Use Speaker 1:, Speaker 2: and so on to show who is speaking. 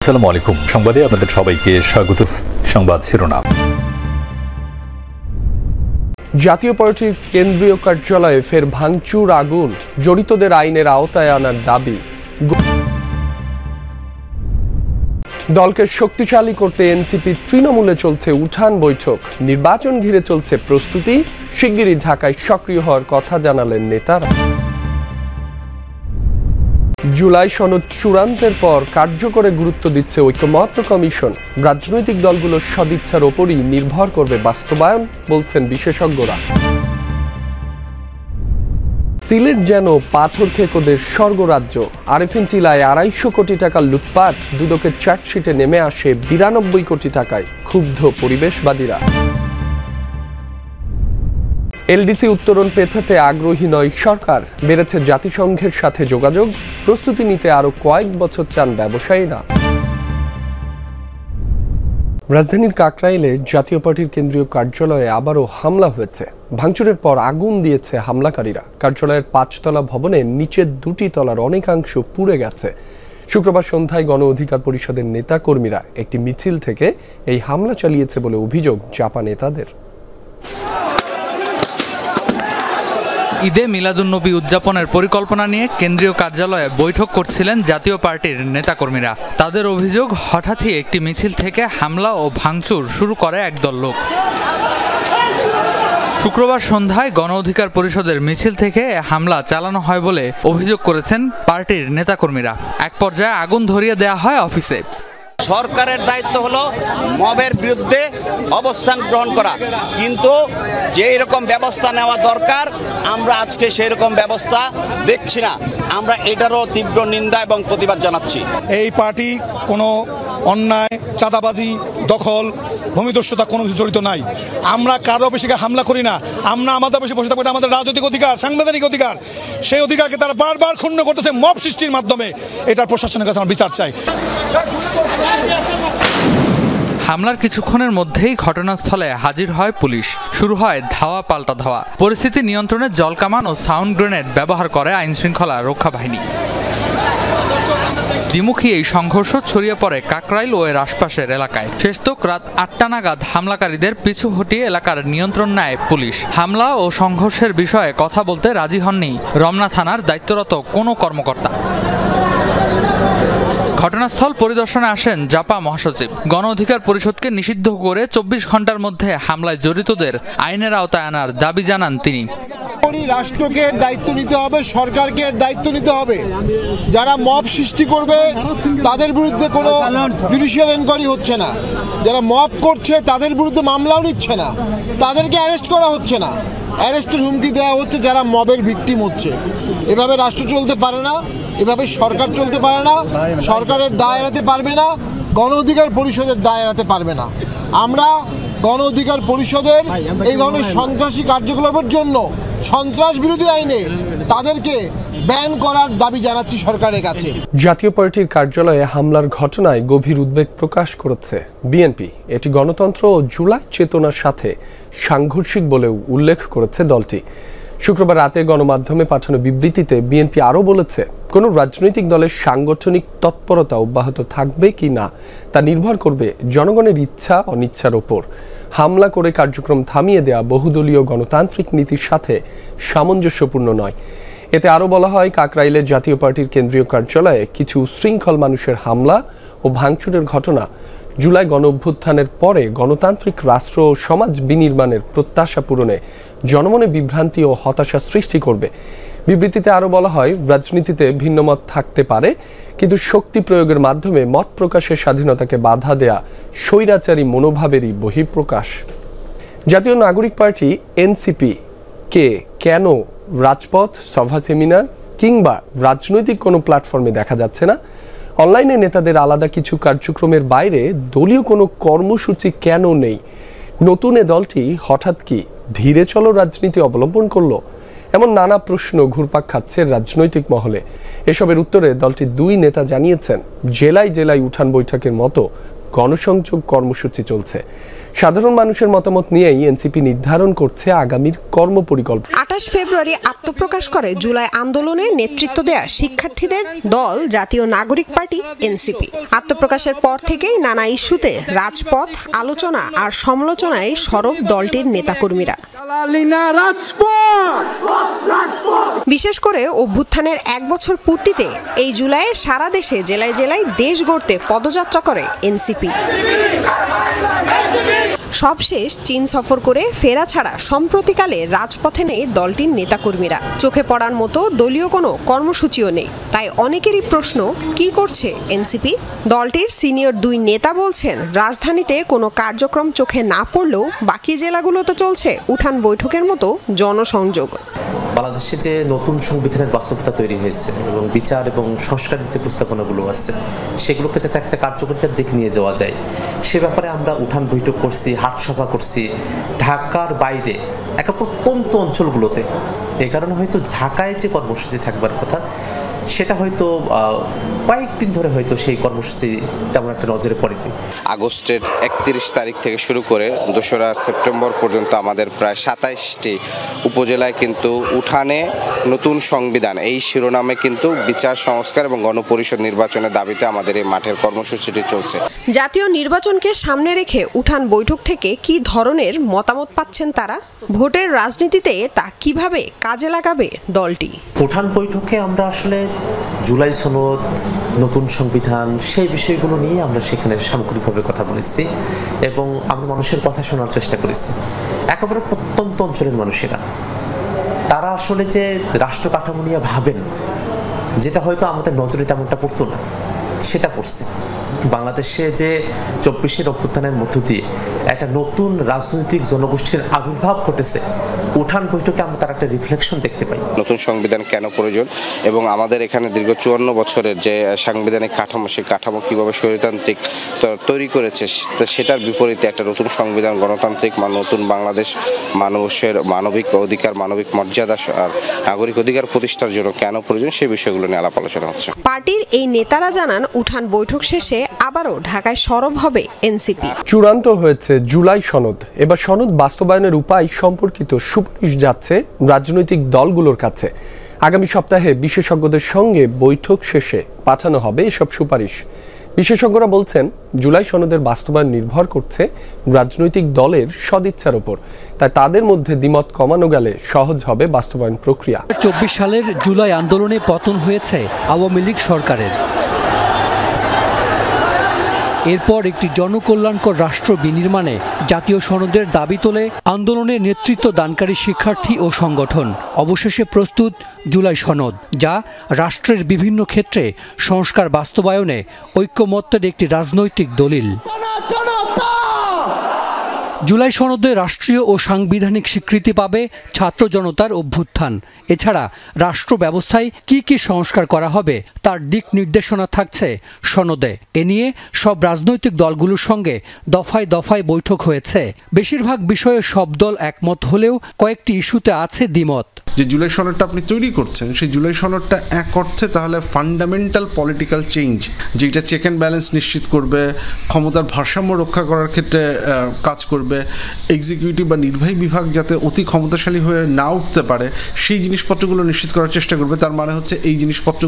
Speaker 1: আসসালামু আলাইকুম। সংবাদে আপনাদের সবাইকে স্বাগত। সংবাদ শিরোনাম।
Speaker 2: জাতীয় পার্টির কেন্দ্রীয় কার্যালয়ে ফের ভাঙচুর, আগুন, জড়িতদের আইনের আওতায় আনার দাবি। দলকে শক্তিশালী করতে এনসিপি তৃণমূলে চলছে উঠান বৈঠক, নির্বাচন ঘিরে চলছে প্রস্তুতি, শিগগিরই ঢাকায় সক্রিয় হওয়ার কথা জানালেন নেতারা। জুলাই সনদ চূড়ান্তের পর কার্যকরে গুরুত্ব দিচ্ছে ঐকমত্য কমিশন। রাজনৈতিক দলগুলোর সদিচ্ছার ওপরই নির্ভর করবে বাস্তবায়ন, বলছেন বিশেষজ্ঞরা। সিলেট যেন পাথর খেকোদের স্বর্গরাজ্য। আরেফিন টিলায় 250 কোটি টাকা লুটপাট, দুদকের চার্জশিটে নেমে আসে 92 কোটি টাকায়। ক্ষুব্ধ পরিবেশবাদীরা। এলডিসি উত্তরণ পেছাতে আগ্রহী নয় সরকার, বেড়েছে জাতিসংঘের সাথে যোগাযোগ, প্রস্তুতি নিতে আরো কয়েক বছর চান ব্যবসায়ীরা। রাজধানীর কাকরাইলে জাতীয় পার্টির কেন্দ্রীয় কার্যালয়ে আবারও হামলা হয়েছে। ভাঙচুরের পর আগুন দিয়েছে হামলাকারীরা। কার্যালয়ের 5 তলা ভবনের নিচের 2টি তলার অনেকাংশ পুড়ে গেছে। শুক্রবার সন্ধ্যায় গণ অধিকার পরিষদের নেতাকর্মীরা একটি মিছিল থেকে এই হামলা চালিয়েছে বলে অভিযোগ জাপা নেতাদের।
Speaker 3: ঈদে মিলাদুন্নবী উদযাপনের পরিকল্পনা নিয়ে কেন্দ্রীয় কার্যালয়ে বৈঠক করছিলেন জাতীয় পার্টির নেতাকর্মীরা। তাদের অভিযোগ, হঠাৎই একটি মিছিল থেকে হামলা ও ভাঙচুর শুরু করে একদল লোক। শুক্রবার সন্ধ্যায় গণ অধিকার পরিষদের মিছিল থেকে হামলা চালানো হয় বলে অভিযোগ করেছেন পার্টির নেতাকর্মীরা। এক পর্যায়ে আগুন ধরিয়ে দেওয়া হয় অফিসে।
Speaker 4: সরকারের দায়িত্ব হলো মবের বিরুদ্ধে অবস্থান গ্রহণ করা, কিন্তু যে এরকম ব্যবস্থা নেওয়া দরকার আমরা আজকে সেই রকম ব্যবস্থা দেখছি না। আমরা এটারও তীব্র নিন্দা এবং প্রতিবাদ জানাচ্ছি।
Speaker 5: এই পার্টি কোনো অন্যায়, চাঁদাবাজি, দখল, ভূমিদস্যুতা কোনো কিছু জড়িত নাই। আমরা কারো অফিসে হামলা করি না। আমরা আমাদের অফিসে বসে থাকবো, আমাদের রাজনৈতিক অধিকার, সাংবিধানিক অধিকার। সেই অধিকারকে তারা বারবার ক্ষুণ্ণ করতেছে মব সৃষ্টির মাধ্যমে। এটার প্রশাসনের কাছে আমরা বিচার চাই।
Speaker 3: হামলার কিছুক্ষণের মধ্যেই ঘটনাস্থলে হাজির হয় পুলিশ। শুরু হয় ধাওয়া পাল্টা ধাওয়া। পরিস্থিতি নিয়ন্ত্রণে জলকামান ও সাউন্ড গ্রেনেড ব্যবহার করে আইনশৃঙ্খলা রক্ষা বাহিনী। দ্বিমুখী এই সংঘর্ষ ছড়িয়ে পড়ে কাকরাইল ও এর আশপাশের এলাকায়। শেষতক রাত 8টা নাগাদ হামলাকারীদের পিছু হটিয়ে এলাকার নিয়ন্ত্রণ নেয় পুলিশ। হামলা ও সংঘর্ষের বিষয়ে কথা বলতে রাজি হননি রমনা থানার দায়িত্বরত কোনো কর্মকর্তা। ঘটনাস্থল পরিদর্শনে আসেন জাপা মহাসচিব। গণ অধিকার পরিষদকে নিষিদ্ধ করে 24 ঘন্টার মধ্যে হামলায় জড়িতদের আইনের আওতায় আনার দাবি জানান তিনি।
Speaker 6: রাষ্ট্রকে দায়িত্ব নিতে হবে, সরকারকে দায়িত্ব নিতে হবে। যারা মব সৃষ্টি করবে তাদের বিরুদ্ধে কোনো জুডিশিয়াল এনকোয়ারি হচ্ছে না। যারা মব করছে তাদের বিরুদ্ধে মামলাও নিচ্ছে না, তাদেরকে অ্যারেস্ট করা হচ্ছে না। অ্যারেস্টের হুমকি দেওয়া হচ্ছে যারা মবের ভিকটিম হচ্ছে। এভাবে রাষ্ট্র চলতে পারে না, এভাবে সরকার চলতে পারে না। সরকারের দায় এড়াতে পারবে না, গণ অধিকার পরিষদের দায় এড়াতে পারবে না। আমরা গণ অধিকার পরিষদের এই ধরনের সন্ত্রাসী কার্যকলাপের জন্য সন্ত্রাস বিরোধী আইনে তাদেরকে ব্যান করার দাবি জানাচ্ছি সরকারের কাছে।
Speaker 2: জাতীয় পার্টির কার্যালয়ে হামলার ঘটনায় গভীর উদ্বেগ প্রকাশ করেছে বিএনপি। এটি গণতন্ত্র ও জুলাই চেতনার সাথে সাংঘর্ষিক বলেও উল্লেখ করেছে দলটি। শুক্রবার রাতে গণমাধ্যমে পাঠানো বিবৃতিতে বিএনপি আরও বলেছে, কোনো রাজনৈতিক দলের সাংগঠনিক তৎপরতা অব্যাহত থাকবে কি না তা নির্ভর করবে জনগণের ইচ্ছা অনিচ্ছার ওপর। হামলা করে কার্যক্রম থামিয়ে দেয়া বহুদলীয় গণতান্ত্রিক নীতির সাথে সামঞ্জস্যপূর্ণ নয়। এতে আরও বলা হয়, কাকরাইলে জাতীয় পার্টির কেন্দ্রীয় কার্যালয়ে কিছু শৃঙ্খল মানুষের হামলা ও ভাঙচুরের ঘটনা জুলাই গণ অভ্যুত্থানের পরে গণতান্ত্রিক রাষ্ট্র ও সমাজ বিনির্মাণের প্রত্যাশা পূরণে জনমনে বিভ্রান্তি ও হতাশা সৃষ্টি করবে। বিবৃতিতে আরও বলা হয়, রাজনীতিতে ভিন্নমত থাকতে পারে, কিন্তু শক্তি প্রয়োগের মাধ্যমে মত প্রকাশের স্বাধীনতাকে বাধা দেয়া স্বৈরাচারী মনোভাবেরই বহিঃপ্রকাশ। জাতীয় নাগরিক পার্টি এনসিপি কে কেন রাজপথ, সভা, সেমিনার কিংবা রাজনৈতিক কোনো প্ল্যাটফর্মে দেখা যাচ্ছে না? অনলাইনে নেতাদের আলাদা কিছু কার্যক্রমের বাইরে দলীয় কোনো কর্মসূচি কেন নেই? নতুন এ দলটি হঠাৎ কি ধীরে চলো রাজনীতি অবলম্বন করলো? এমন নানা প্রশ্ন ঘুরপাক খাচ্ছে রাজনৈতিক মহলে। এসবের উত্তরে দলটির 2 নেতা জানিয়েছেন, জেলায় জেলায় উঠান বৈঠকের মতো গণসংযোগ কর্মসূচি চলছে। সাধারণ মানুষের মতামত নিয়েই এনসিপি নির্ধারণ করছে আগামীর কর্মপরিকল্পনা।
Speaker 7: 28 ফেব্রুয়ারি আত্মপ্রকাশ করে জুলাই আন্দোলনে নেতৃত্ব দেয়া শিক্ষার্থীদের দল জাতীয় নাগরিক পার্টি এনসিপি। আত্মপ্রকাশের পর থেকেই নানা ইস্যুতে রাজপথ, আলোচনা আর সমালোচনায় সরব দলটির নেতাকর্মীরা। বিশেষ করে অভ্যুত্থানের 1 বছর পূর্তিতে এই জুলাইয়ে সারা দেশে জেলায় জেলায় দেশ গড়তে পদযাত্রা করে এনসিপি। সবশেষ চীন সফর করে ফেরা ছাড়া সম্প্রতিকালে রাজপথে নেই দলটির নেতাকর্মীরা। চোখে পড়ার মতো দলীয় কোনো কর্মসূচিও নেই। তাই অনেকেরই প্রশ্ন, কি করছে এনসিপি? দলটির সিনিয়র 2 নেতা বলছেন, রাজধানীতে কোনো কার্যক্রম চোখে না পড়লেও বাকি জেলাগুলোতে চলছে উঠান বৈঠকের মতো জনসংযোগ।
Speaker 8: বাংলাদেশে যে নতুন সংবিধানের বাস্তবতা তৈরি হয়েছে এবং বিচার এবং সংস্কারের যে প্রস্তাবনাগুলো আছে সেগুলোকে যাতে একটা কার্যকরিতার দিকে নিয়ে যাওয়া যায় সে ব্যাপারে আমরা উঠান বৈঠক করছি, হাটসভা করছি ঢাকার বাইরে একটা প্রত্যন্ত অঞ্চলগুলোতে। এই কারণে হয়তো ঢাকায় যে কর্মসূচি থাকবার কথা সেটা হয়তো কয়েকদিন ধরে হয়তো সেই কর্মসূচি তেমন একটা নজরে পড়েনি।
Speaker 9: আগস্টের 31 তারিখ থেকে শুরু করে 2রা সেপ্টেম্বর পর্যন্ত আমাদের প্রায় 27টি উপজেলায় কিন্তু উঠানে নতুন সংবিধান এই শিরোনামে কিন্তু বিচার সংস্কার এবং গণপরিষদ নির্বাচনের দাবিতে আমাদের এই মাঠের কর্মসূচিটি চলছে।
Speaker 7: জাতীয় নির্বাচনকে সামনে রেখে উঠান বৈঠক থেকে কি ধরনের মতামত পাচ্ছেন তারা? ভোটের রাজনীতিতে তা কিভাবে কাজে লাগাবে দলটি?
Speaker 8: উঠান বৈঠকে আমরা আসলে জুলাই সনদ, নতুন সংবিধান সেই বিষয়গুলো নিয়ে আমরা সেখানে সামগ্রিকভাবে কথা বলেছি এবং আমরা মানুষের কথা শোনার চেষ্টা করেছি। একেবারে প্রত্যন্ত অঞ্চলের মানুষেরা তারা আসলে যে রাষ্ট্র কাঠামো নিয়ে ভাবেন যেটা হয়তো আমাদের নজরে তেমনটা পড়তো না সেটা পড়ছে। বাংলাদেশে যে 24-এর অভ্যুত্থানের মধ্য দিয়ে একটা নতুন রাজনৈতিক জনগোষ্ঠীর আবির্ভাব ঘটেছে, উঠান বৈঠকে আমরা তার একটা রিফ্লেকশন দেখতে পাই।
Speaker 9: নতুন সংবিধান কেন প্রয়োজন এবং আমাদের এখানে দীর্ঘ 54 বছরের যে সাংবিধানিক কাঠামো সেই কাঠামো কীভাবে স্বৈরতান্ত্রিক তৈরি করেছে সেটার বিপরীতে একটা নতুন সংবিধান গণতান্ত্রিক নতুন বাংলাদেশ মানুষের মানবিক অধিকার, মানবিক মর্যাদা আর নাগরিক অধিকার প্রতিষ্ঠার জন্য কেন প্রয়োজন সেই বিষয়গুলো নিয়ে আলাপ আলোচনা হচ্ছে।
Speaker 7: পার্টির এই নেতারা জানান, উঠান বৈঠক শেষে আবারও ঢাকায় সরব হবে এনসিপি।
Speaker 2: চূড়ান্ত হয়েছে জুলাই সনদ। এবার সনদ বাস্তবায়নের উপায় সম্পর্কিত সুপারিশ যাচ্ছে রাজনৈতিক দলগুলোর কাছে। আগামী সপ্তাহে বিশেষজ্ঞদের সঙ্গে বৈঠক শেষে পাঠানো হবে এসব সুপারিশ। বিশেষজ্ঞরা বলছেন, জুলাই সনদের বাস্তবায়ন নির্ভর করছে রাজনৈতিক দলের সদিচ্ছার উপর। তাই তাদের মধ্যে দ্বিমত কমানো গেলে সহজ হবে বাস্তবায়ন প্রক্রিয়া।
Speaker 10: 24 সালের জুলাই আন্দোলনে পতন হয়েছে আওয়ামী লীগ সরকারের। এরপর একটি জনকল্যাণকর রাষ্ট্র বিনির্মাণে জাতীয় সনদের দাবি তোলে আন্দোলনে নেতৃত্ব দানকারী শিক্ষার্থী ও সংগঠন। অবশেষে প্রস্তুত জুলাই সনদ, যা রাষ্ট্রের বিভিন্ন ক্ষেত্রে সংস্কার বাস্তবায়নে ঐক্যমত্যের একটি রাজনৈতিক দলিল। জুলাই সনদে রাষ্ট্রীয় ও সাংবিধানিক স্বীকৃতি পাবে ছাত্র জনতার অভ্যুত্থান। এছাড়া রাষ্ট্র ব্যবস্থায় কি কি সংস্কার করা হবে তার দিক নির্দেশনা থাকছে সনদে। এ নিয়ে সব রাজনৈতিক দলগুলোর সঙ্গে দফায় দফায় বৈঠক হয়েছে। বেশিরভাগ বিষয়ে সব দল একমত হলেও কয়েকটি ইস্যুতে আছে দ্বিমত।
Speaker 11: যে জুলাই সনদটা আপনি তৈরি করছেন সেই জুলাই সনদটা এক অর্থে তাহলে ফান্ডামেন্টাল পলিটিক্যাল চেঞ্জ, যেটা চেক অ্যান্ড ব্যালেন্স নিশ্চিত করবে, ক্ষমতার ভারসাম্য রক্ষা করার ক্ষেত্রে কাজ করবে, এক্সিকিউটিভ বা নির্বাহী বিভাগ যাতে অতি ক্ষমতাশালী হয়ে না উঠতে পারে সেই জিনিসপত্রগুলো নিশ্চিত করার চেষ্টা করবে। তার মানে হচ্ছে এই জিনিসপত্র